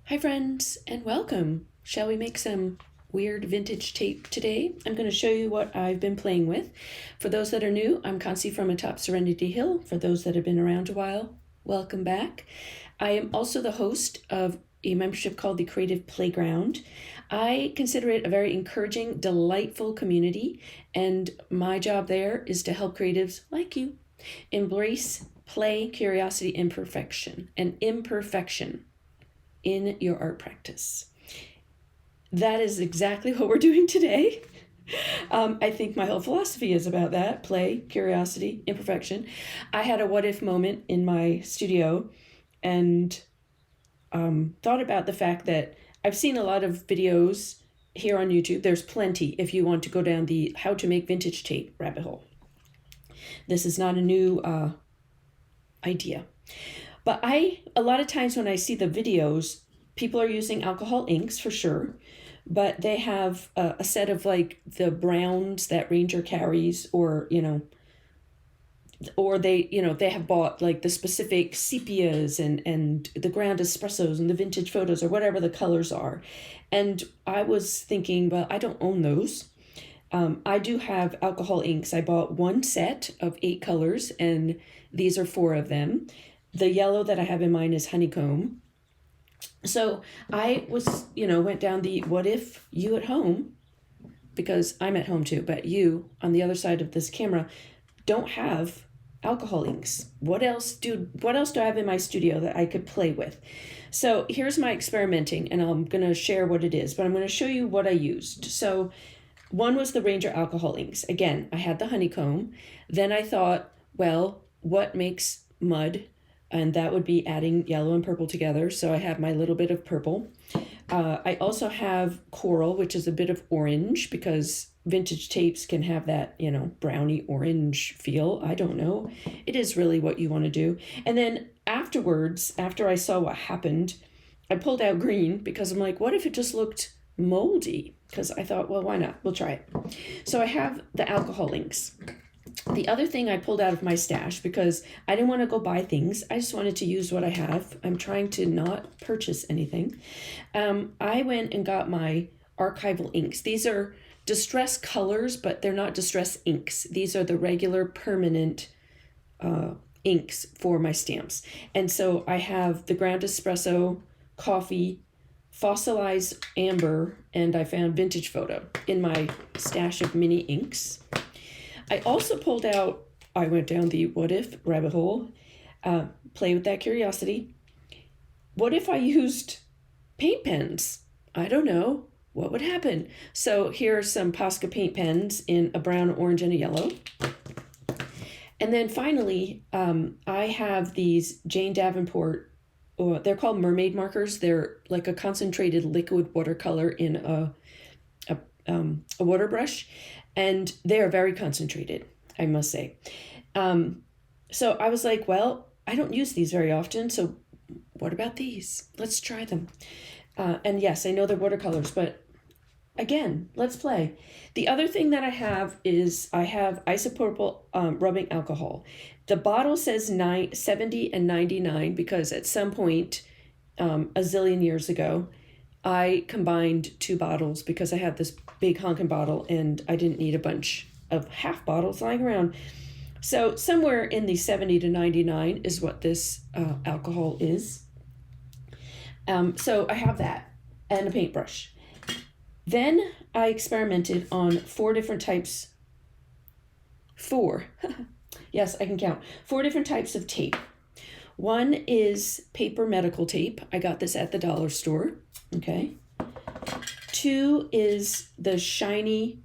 Hi friends, and welcome. Shall we make some weird vintage tape today? I'm going to show you what I've been playing with. For those that are new, I'm Concy from atop Serenity Hill. For those that have been around a while, welcome back. I am also the host of a membership called the Creative Playground. I consider it a very encouraging, delightful community, and my job there is to help creatives like you embrace play, curiosity, imperfection, and imperfection in your art practice. That is exactly what we're doing today. I think my whole philosophy is about that: play, curiosity, imperfection. I had a what if moment in my studio and thought about the fact that I've seen a lot of videos here on YouTube. There's plenty if you want to go down the how to make vintage tape rabbit hole. This is not a new idea. But a lot of times when I see the videos, people are using alcohol inks for sure, but they have a set of like the browns that Ranger carries, or they have bought like the specific sepias and the ground espressos and the vintage photos or whatever the colors are. And I was thinking, well, I don't own those. I do have alcohol inks. I bought one set of 8 colors, and these are 4 of them. The yellow that I have in mine is honeycomb. So I went down the what if you at home, because I'm at home too, but you on the other side of this camera don't have alcohol inks. What else do I have in my studio that I could play with? So here's my experimenting, and I'm going to share what it is, but I'm going to show you what I used. So one was the Ranger alcohol inks. Again, I had the honeycomb. Then I thought, well, what makes mud? And that would be adding yellow and purple together. So I have my little bit of purple. I also have coral, which is a bit of orange, because vintage tapes can have that, browny orange feel. I don't know. It is really what you want to do. And then afterwards, after I saw what happened, I pulled out green because I'm like, what if it just looked moldy? Because I thought, well, why not? We'll try it. So I have the alcohol inks. The other thing I pulled out of my stash, because I didn't want to go buy things, I just wanted to use what I have. I'm trying to not purchase anything. I went and got my archival inks. These are distress colors, but they're not distress inks. These are the regular permanent inks for my stamps. And so I have the ground espresso, coffee, fossilized amber, and I found vintage photo in my stash of mini inks. I also I went down the what if rabbit hole, play with that curiosity. What if I used paint pens? I don't know. What would happen? So here are some Posca paint pens in a brown, orange, and a yellow. And then finally, I have these Jane Davenport, they're called mermaid markers. They're like a concentrated liquid watercolor in a water brush. And they are very concentrated, I must say. So I was like, well, I don't use these very often, so what about these? Let's try them. And yes, I know they're watercolors, but again, let's play. The other thing that I have is I have isopropyl rubbing alcohol. The bottle says 70 and 99 because at some point, a zillion years ago, I combined 2 bottles because I had this big honkin' bottle and I didn't need a bunch of half bottles lying around. So somewhere in the 70 to 99 is what this alcohol is. So I have that and a paintbrush. Then I experimented on 4 different types. 4. Yes, I can count. 4 different types of tape. One is paper medical tape. I got this at the dollar store. Okay. 2 is the shiny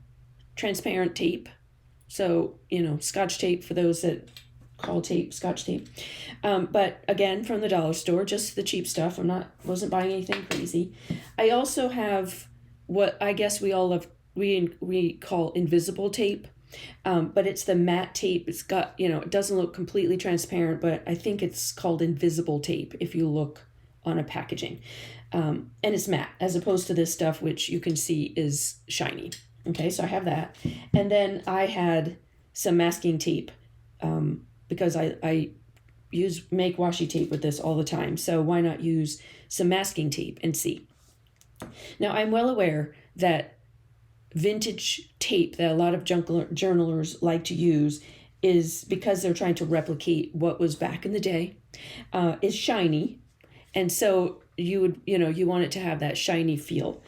transparent tape. So, Scotch tape for those that call tape Scotch tape. But again, from the dollar store, just the cheap stuff. Wasn't buying anything crazy. I also have what I guess we call invisible tape. But it's the matte tape. It's got, it doesn't look completely transparent, but I think it's called invisible tape if you look on a packaging. And it's matte as opposed to this stuff, which you can see is shiny. Okay, so I have that. And then I had some masking tape because I make washi tape with this all the time. So why not use some masking tape and see? Now, I'm well aware that vintage tape that a lot of journalers like to use is because they're trying to replicate what was back in the day, is shiny. And so you want it to have that shiny feel.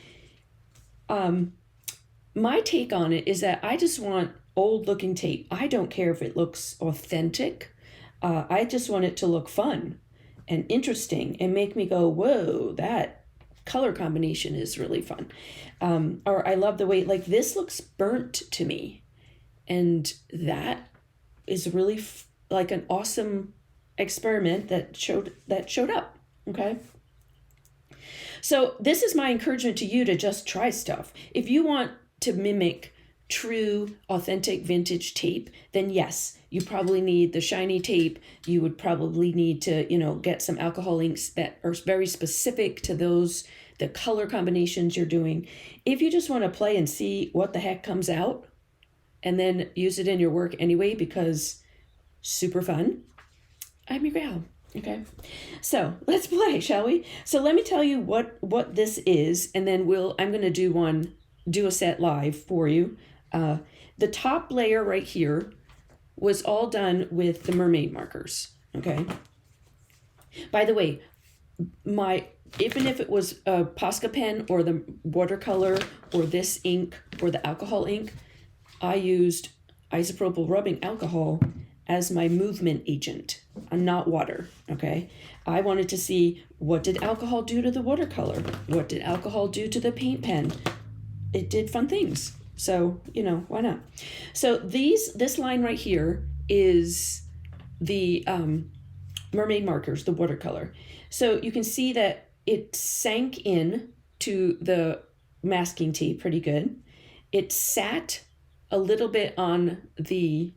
My take on it is that I just want old looking tape. I don't care if it looks authentic. I just want it to look fun and interesting and make me go, whoa, that color combination is really fun. Or I love the way, like, this looks burnt to me. And that is really like an awesome experiment that showed up. Okay. So this is my encouragement to you to just try stuff. If you want to mimic true, authentic vintage tape, then yes, you probably need the shiny tape. You would probably need to, get some alcohol inks that are very specific to the color combinations you're doing. If you just want to play and see what the heck comes out and then use it in your work anyway, because super fun, I'm your gal. Okay, so let's play, shall we? So let me tell you what this is, and then I'm going to do a set live for you. The top layer right here was all done with the mermaid markers. Okay. By the way, even if it was a Posca pen or the watercolor or this ink or the alcohol ink, I used isopropyl rubbing alcohol as my movement agent, not water, okay? I wanted to see, what did alcohol do to the watercolor? What did alcohol do to the paint pen? It did fun things. So, why not? So this line right here is the mermaid markers, the watercolor. So you can see that it sank in to the masking tape pretty good. It sat a little bit on the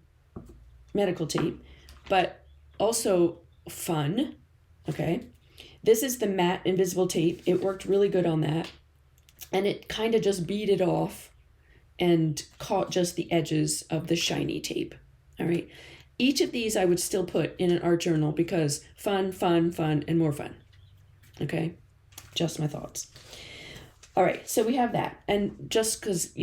medical tape, but also fun. Okay. This is the matte invisible tape. It worked really good on that. And it kind of just beaded off and caught just the edges of the shiny tape. All right. Each of these I would still put in an art journal because fun, fun, fun, and more fun. Okay. Just my thoughts. All right. So we have that. And just because,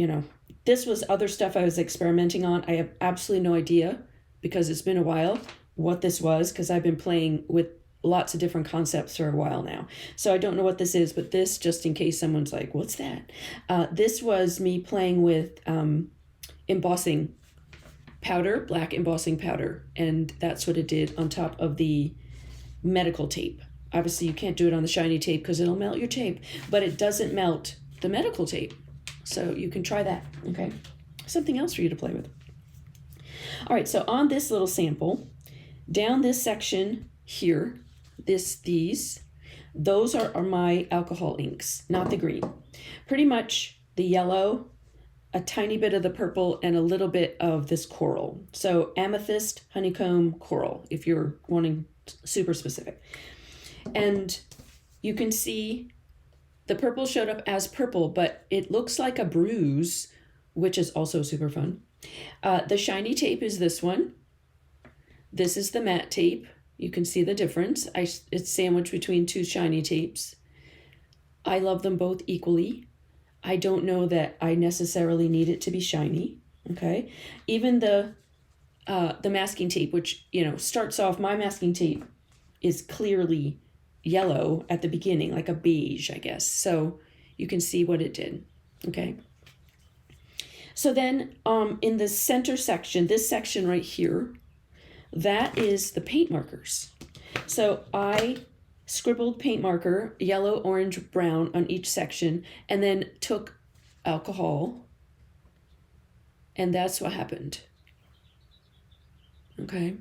this was other stuff I was experimenting on, I have absolutely no idea, because it's been a while, what this was, because I've been playing with lots of different concepts for a while now. So I don't know what this is, but this, just in case someone's like, what's that? This was me playing with embossing powder, black embossing powder, and that's what it did on top of the medical tape. Obviously, you can't do it on the shiny tape because it'll melt your tape, but it doesn't melt the medical tape. So you can try that, okay? Something else for you to play with. All right, so on this little sample, down this section here, those are my alcohol inks, not the green. Pretty much the yellow, a tiny bit of the purple, and a little bit of this coral. So amethyst, honeycomb, coral, if you're wanting super specific. And you can see the purple showed up as purple, but it looks like a bruise, which is also super fun. The shiny tape is this one. This is the matte tape. You can see the difference. It's sandwiched between two shiny tapes. I love them both equally. I don't know that I necessarily need it to be shiny. Okay. Even the masking tape, which, starts off, my masking tape is clearly yellow at the beginning, like a beige, I guess. So you can see what it did. Okay. So then in the center section, this section right here, that is the paint markers. So I scribbled paint marker, yellow, orange, brown on each section, and then took alcohol, and that's what happened. Okay.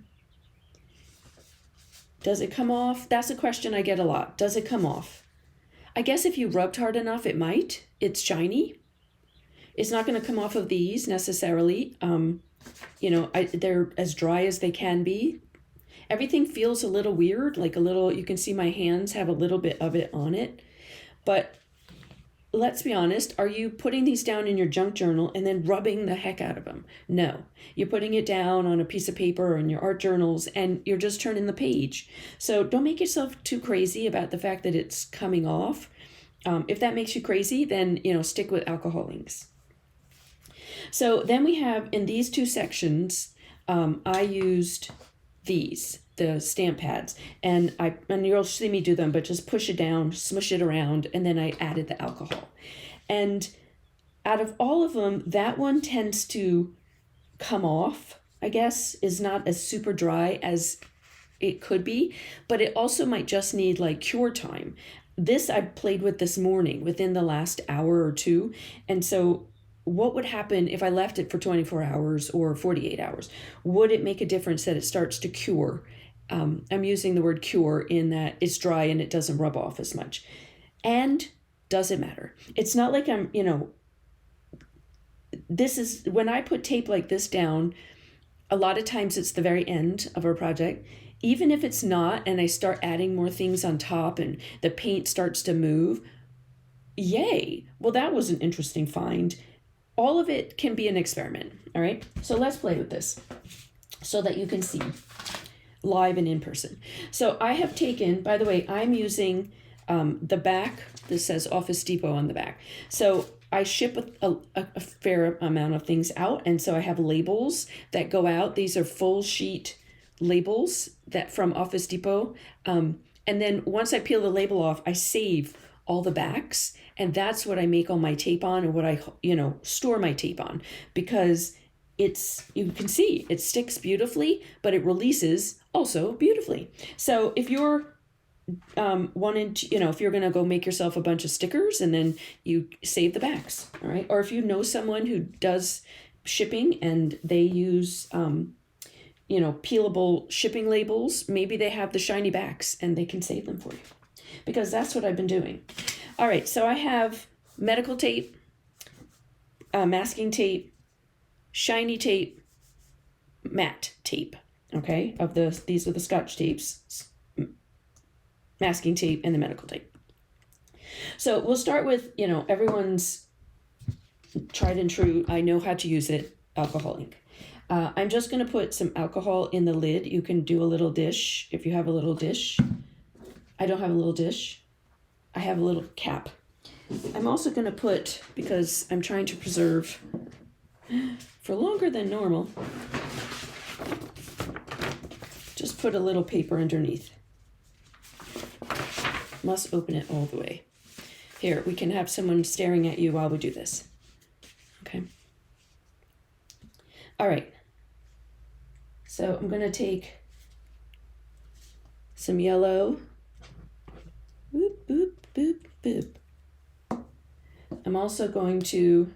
Does it come off? That's a question I get a lot. Does it come off? I guess if you rubbed hard enough, it might. It's shiny. It's not going to come off of these necessarily. They're as dry as they can be. Everything feels a little weird, like you can see my hands have a little bit of it on it. But let's be honest, are you putting these down in your junk journal and then rubbing the heck out of them? No. You're putting it down on a piece of paper or in your art journals and you're just turning the page. So don't make yourself too crazy about the fact that it's coming off. If that makes you crazy, then, stick with alcohol inks. So then we have in these two sections, I used the stamp pads, and you'll see me do them, but just push it down, smush it around, and then I added the alcohol. And out of all of them, that one tends to come off, I guess, is not as super dry as it could be, but it also might just need like cure time. This I played with this morning within the last hour or two, and so what would happen if I left it for 24 hours or 48 hours? Would it make a difference that it starts to cure? I'm using the word cure in that it's dry and it doesn't rub off as much. And does it matter? It's not like this is, when I put tape like this down, a lot of times it's the very end of our project. Even if it's not, and I start adding more things on top and the paint starts to move, yay. Well, that was an interesting find. All of it can be an experiment, all right? So let's play with this so that you can see live and in person. So I have taken, by the way, I'm using the back. This says Office Depot on the back. So I ship a fair amount of things out, and so I have labels that go out. These are full sheet labels that from Office Depot. And then once I peel the label off, I save all the backs, and that's what I make all my tape on and what I, store my tape on, because you can see it sticks beautifully, but it releases also beautifully. So if you're wanting to, if you're going to go make yourself a bunch of stickers and then you save the backs, all right? Or if you know someone who does shipping and they use, peelable shipping labels, maybe they have the shiny backs and they can save them for you, because that's what I've been doing. All right, so I have medical tape, masking tape, shiny tape, matte tape, okay? These are the Scotch tapes, masking tape, and the medical tape. So we'll start with, everyone's tried and true, I know how to use it, alcohol ink. I'm just going to put some alcohol in the lid. You can do a little dish if you have a little dish. I don't have a little dish. I have a little cap. I'm also going to put, because I'm trying to preserve for longer than normal, just put a little paper underneath. Must open it all the way. Here, we can have someone staring at you while we do this. Okay. All right. So I'm going to take some yellow. Boop, boop, boop, boop. I'm also going to,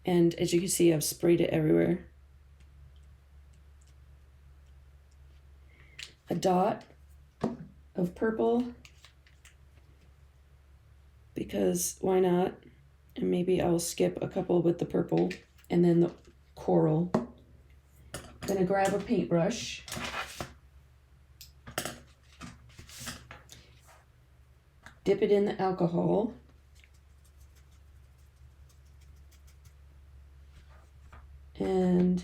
and as you can see, I've sprayed it everywhere. A dot of purple, because why not? And maybe I'll skip a couple with the purple and then the coral. I'm gonna grab a paintbrush. Dip it in the alcohol. And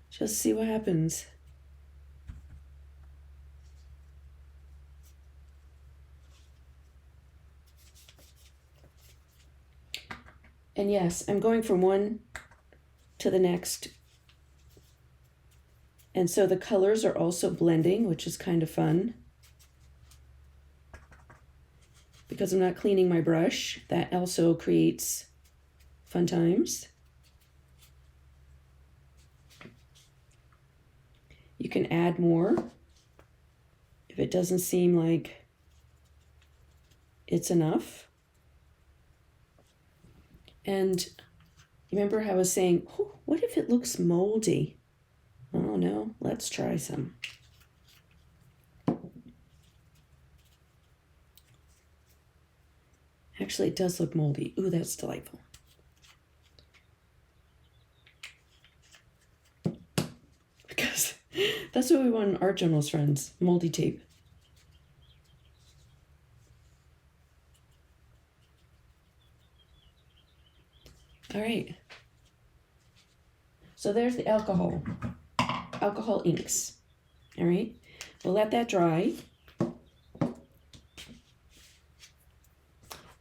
just see what happens. And yes, I'm going from one to the next. And so the colors are also blending, which is kind of fun. Because I'm not cleaning my brush, that also creates fun times. You can add more if it doesn't seem like it's enough. And remember how I was saying, oh, what if it looks moldy? Oh no, let's try some. Actually, it does look moldy. Ooh, that's delightful. Because that's what we want in art journals, friends. Moldy tape. All right. So there's the alcohol inks. All right. We'll let that dry.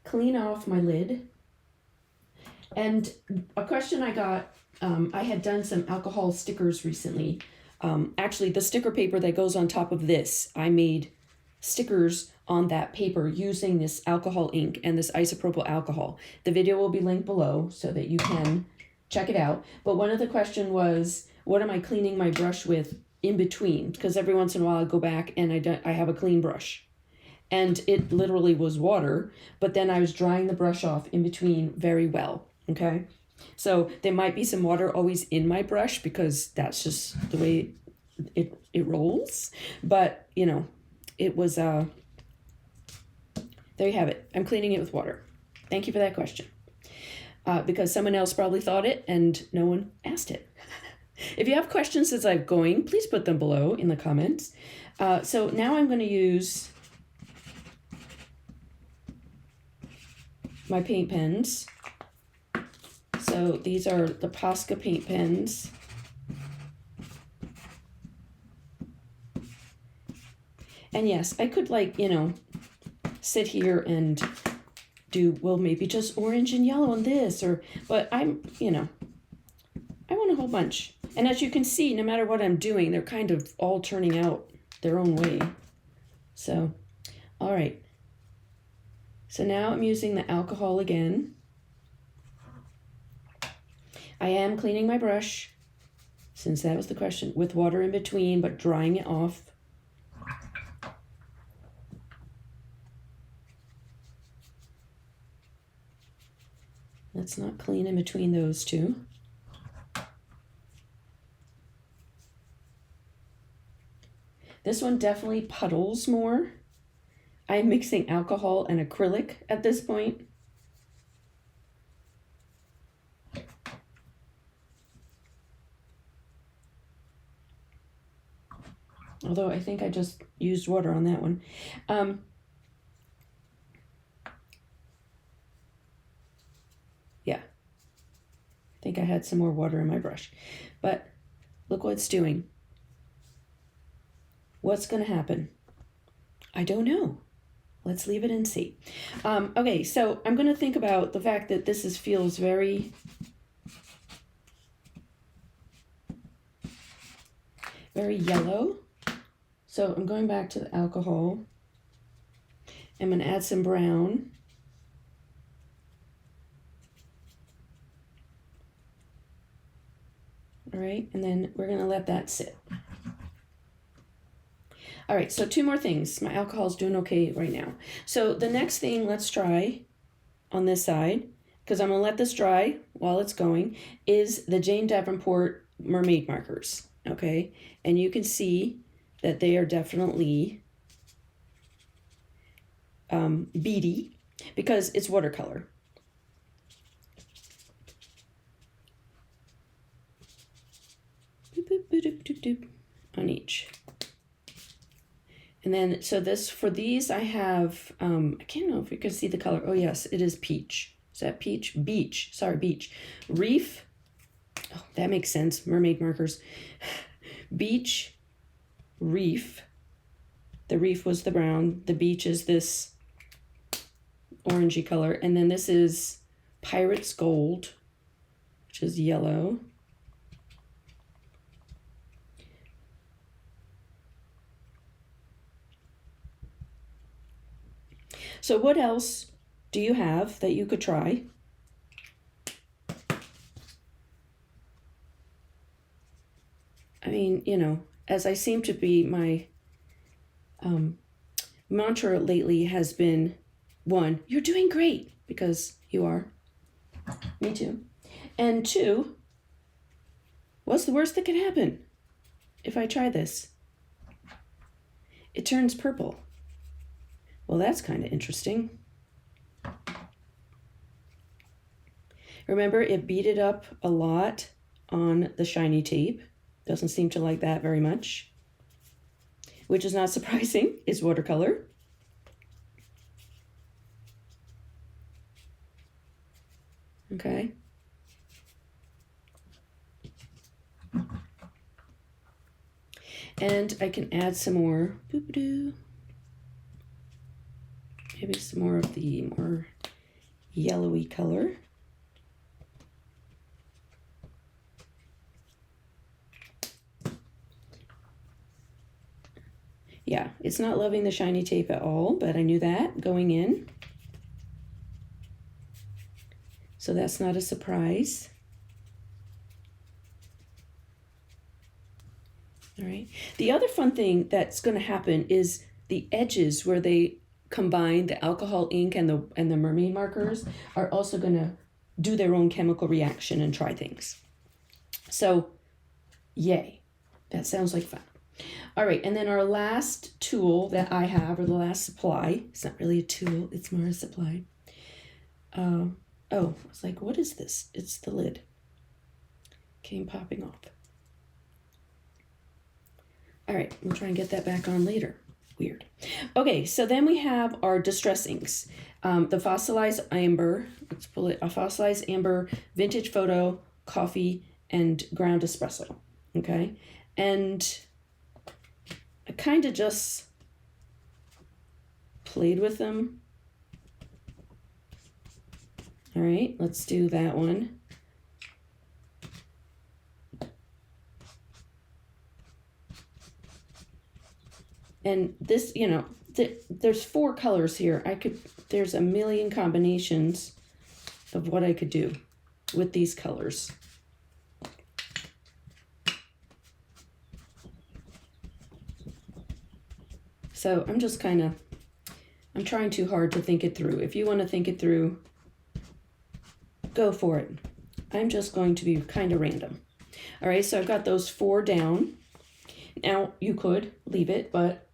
Clean off my lid. And a question I got, I had done some alcohol stickers recently. Actually, the sticker paper that goes on top of this, I made stickers on that paper using this alcohol ink and this isopropyl alcohol. The video will be linked below so that you can check it out. But one of the question was, what am I cleaning my brush with in between? Because every once in a while I go back and I have a clean brush. And it literally was water, but then I was drying the brush off in between very well, okay? So there might be some water always in my brush because that's just the way it rolls. But, you know, it was, there you have it. I'm cleaning it with water. Thank you for that question. Because someone else probably thought it and no one asked it. If you have questions as I'm going, please put them below in the comments. So now I'm going to use my paint pens. So these are the Posca paint pens. And yes, I could, like, you know, sit here and do, well, maybe just orange and yellow on this, or, but I'm, you know, I want a whole bunch. And as you can see, no matter what I'm doing, they're kind of all turning out their own way. So, all right. So now I'm using the alcohol again. I am cleaning my brush, since that was the question, with water in between, but drying it off. Let's not clean in between those two. This one definitely puddles more. I'm mixing alcohol and acrylic at this point. Although I think I just used water on that one. Yeah. I think I had some more water in my brush. But look what it's doing. What's going to happen? I don't know. Let's leave it and see. Okay, so I'm going to think about the fact that this feels very yellow. So I'm going back to the alcohol. I'm going to add some brown. All right, and then we're going to let that sit. All right, so two more things. My alcohol is doing okay right now. So the next thing, let's try on this side, because I'm going to let this dry while it's going, is the Jane Davenport mermaid markers, okay? And you can see that they are definitely beady because it's watercolor. On each. And then, so this, for these, I have, I can't know if you can see the color. Oh, yes, it is peach. Is that peach? Beach. Sorry, beach. Reef. Oh, that makes sense. Mermaid markers. Beach. Reef. The reef was the brown. The beach is this orangey color. And then this is Pirate's Gold, which is yellow. So what else do you have that you could try? I mean, you know, as I seem to be, my mantra lately has been, one, you're doing great, because you are. Me too. And two, what's the worst that could happen if I try this? It turns purple. Well, that's kind of interesting. Remember, it beaded up a lot on the shiny tape. Doesn't seem to like that very much, which is not surprising. It's watercolor. Okay. And I can add some more, maybe some more of the more yellowy color. Yeah, it's not loving the shiny tape at all, but I knew that going in. So that's not a surprise. All right. The other fun thing that's going to happen is the edges where they combine the alcohol ink and the mermaid markers are also going to do their own chemical reaction and try things. So, yay. That sounds like fun. All right, and then our last tool that I have, or the last supply, it's not really a tool, it's more a supply. Oh, I was like, what is this? It's the lid. Came popping off. All right, we'll try and get that back on later. Weird. Okay, so then we have our distress inks. The fossilized amber, let's pull it, a fossilized amber, vintage photo, coffee, and ground espresso. Okay, and I kind of just played with them. All right, let's do that one. And this, you know, there's 4 colors here. There's a million combinations of what I could do with these colors. So I'm just I'm trying too hard to think it through. If you want to think it through, go for it. I'm just going to be kind of random. All right, so I've got those 4 down. Now you could leave it, but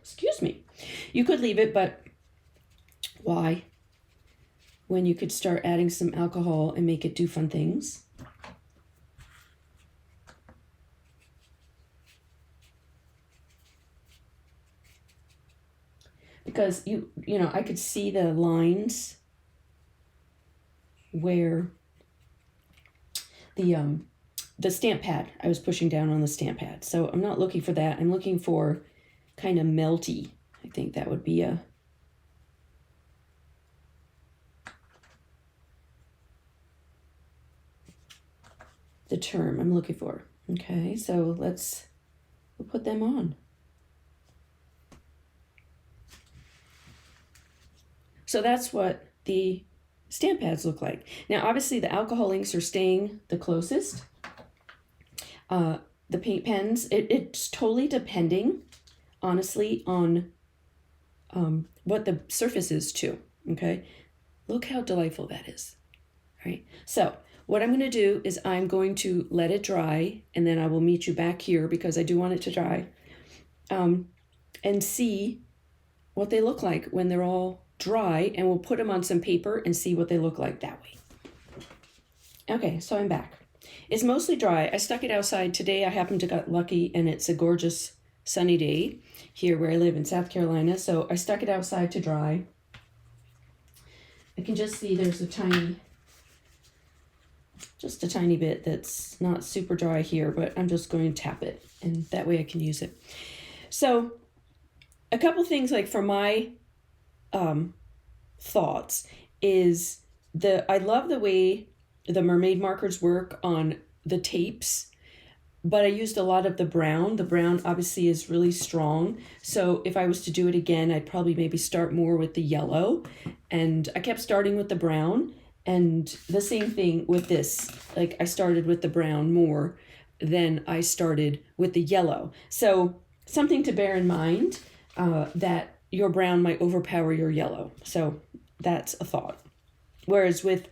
excuse me. You could leave it, but why? When you could start adding some alcohol and make it do fun things. Because you know, I could see the lines where the stamp pad, I was pushing down on the stamp pad. So I'm not looking for that. I'm looking for kind of melty. I think that would be the term I'm looking for. Okay, so we'll put them on. So that's what the stamp pads look like. Now, obviously the alcohol inks are staying the closest. The paint pens, it's totally depending, honestly, on what the surface is too, okay? Look how delightful that is, all right? So what I'm going to do is I'm going to let it dry, and then I will meet you back here because I do want it to dry, and see what they look like when they're all dry, and we'll put them on some paper and see what they look like that way. Okay, so I'm back. It's mostly dry. I stuck it outside. Today I happened to get lucky and it's a gorgeous sunny day here where I live in South Carolina. So I stuck it outside to dry. I can just see there's just a tiny bit that's not super dry here, but I'm just going to tap it and that way I can use it. So a couple things like for my thoughts is I love the way the mermaid markers work on the tapes, but I used a lot of the brown. The brown obviously is really strong. So if I was to do it again, I'd probably maybe start more with the yellow. And I kept starting with the brown, and the same thing with this. Like I started with the brown more than I started with the yellow. So something to bear in mind, that your brown might overpower your yellow. So that's a thought. Whereas with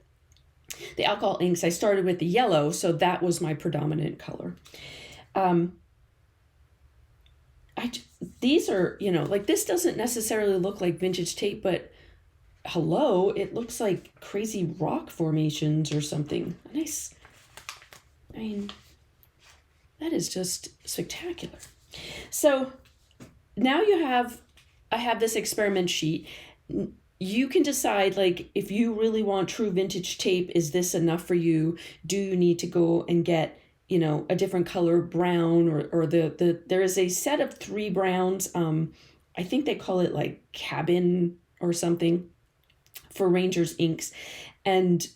the alcohol inks, I started with the yellow, so that was my predominant color. These are, you know, like this doesn't necessarily look like vintage tape, but hello, it looks like crazy rock formations or something. Nice. I mean, that is just spectacular. So now I have this experiment sheet. You can decide, like, if you really want true vintage tape, is this enough for you? Do you need to go and get a different color brown, or there is a set of 3 browns. I think they call it like cabin or something for Rangers inks, and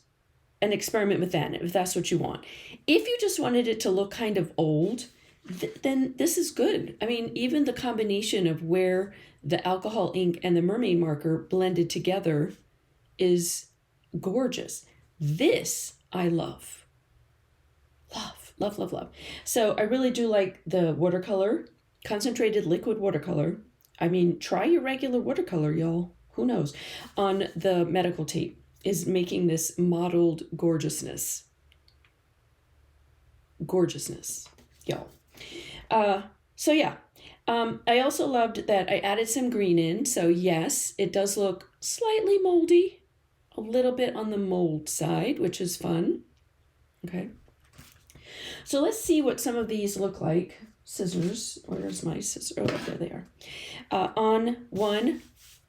experiment with that if that's what you want. If you just wanted it to look kind of old, then this is good. I mean, even the combination of where the alcohol ink and the mermaid marker blended together is gorgeous. This I love. Love, love, love, love. So I really do like the watercolor, concentrated liquid watercolor. I mean, try your regular watercolor, y'all. Who knows? On the medical tape is making this mottled gorgeousness. Gorgeousness, y'all. So yeah, I also loved that I added some green in. So yes, it does look slightly moldy, a little bit on the mold side, which is fun. Okay. So let's see what some of these look like. Scissors, where's my scissors? Oh, there they are. On one,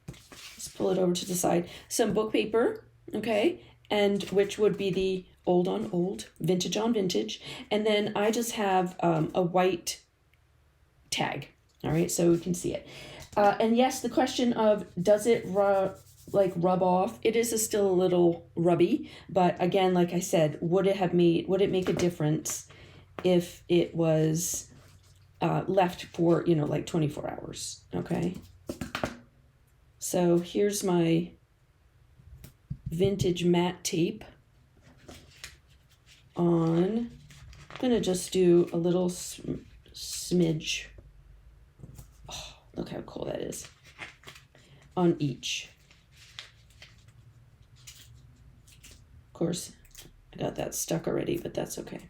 let's pull it over to the side. Some book paper, okay, and which would be the old on old, vintage on vintage. And then I just have a white tag, all right, so we can see it. And yes, the question of does it rub off? It is still a little rubby, but again, like I said, would it make a difference if it was left for, like 24 hours, okay? So here's my vintage matte tape on. I'm gonna just do a little smidge. Oh, look how cool that is. On each. Of course, I got that stuck already, but that's okay.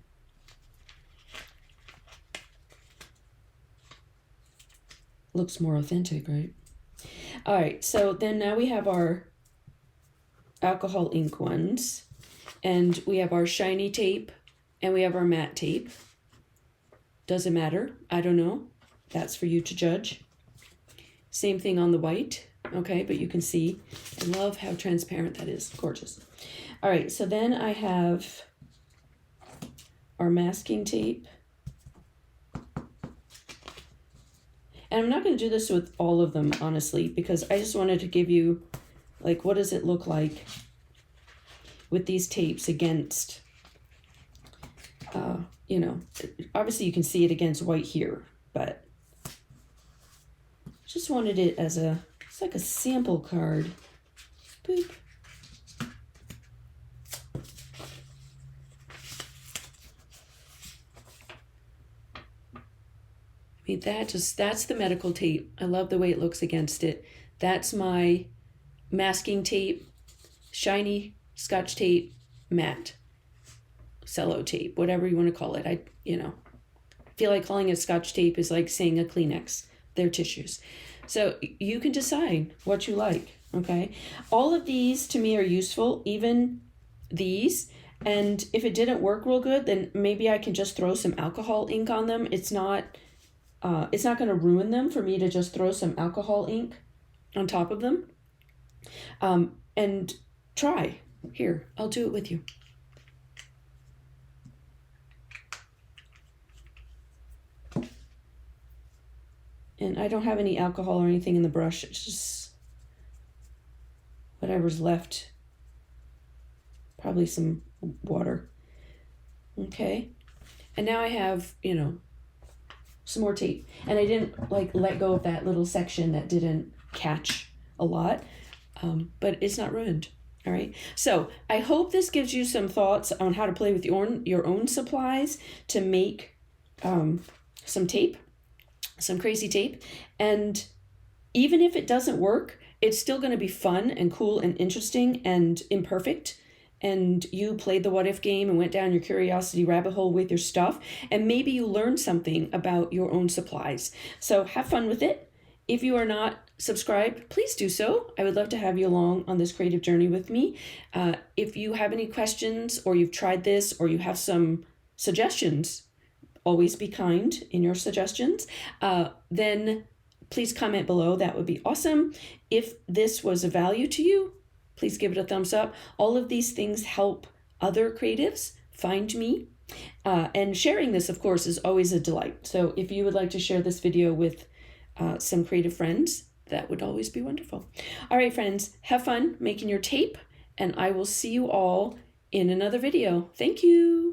Looks more authentic, right? All right, so then now we have our alcohol ink ones, and we have our shiny tape, and we have our matte tape. Doesn't matter, I don't know. That's for you to judge. Same thing on the white, okay, but you can see. I love how transparent that is, gorgeous. All right, so then I have our masking tape. And I'm not going to do this with all of them, honestly, because I just wanted to give you, like, what does it look like with these tapes against, obviously you can see it against white here, but just wanted it as it's like a sample card. Boop. I mean, that's the medical tape. I love the way it looks against it. That's my masking tape, shiny Scotch tape, matte cello tape, whatever you want to call it. I feel like calling it Scotch tape is like saying a Kleenex. They're tissues. So you can decide what you like, okay? All of these to me are useful, even these. And if it didn't work real good, then maybe I can just throw some alcohol ink on them. It's not going to ruin them for me to just throw some alcohol ink on top of them. And try. Here, I'll do it with you. And I don't have any alcohol or anything in the brush. It's just whatever's left. Probably some water. Okay. And now I have, some more tape. And I didn't let go of that little section that didn't catch a lot, but it's not ruined. All right. So I hope this gives you some thoughts on how to play with your own supplies to make some tape, some crazy tape. And even if it doesn't work, it's still going to be fun and cool and interesting and imperfect. And you played the what if game and went down your curiosity rabbit hole with your stuff. And maybe you learned something about your own supplies. So have fun with it. If you are not subscribed, please do so. I would love to have you along on this creative journey with me. If you have any questions, or you've tried this, or you have some suggestions, always be kind in your suggestions, then please comment below. That would be awesome. If this was of value to you, please give it a thumbs up. All of these things help other creatives find me And sharing this, of course, is always a delight. So if you would like to share this video with some creative friends, that would always be wonderful. All right, friends, have fun making your tape, and I will see you all in another video. Thank you.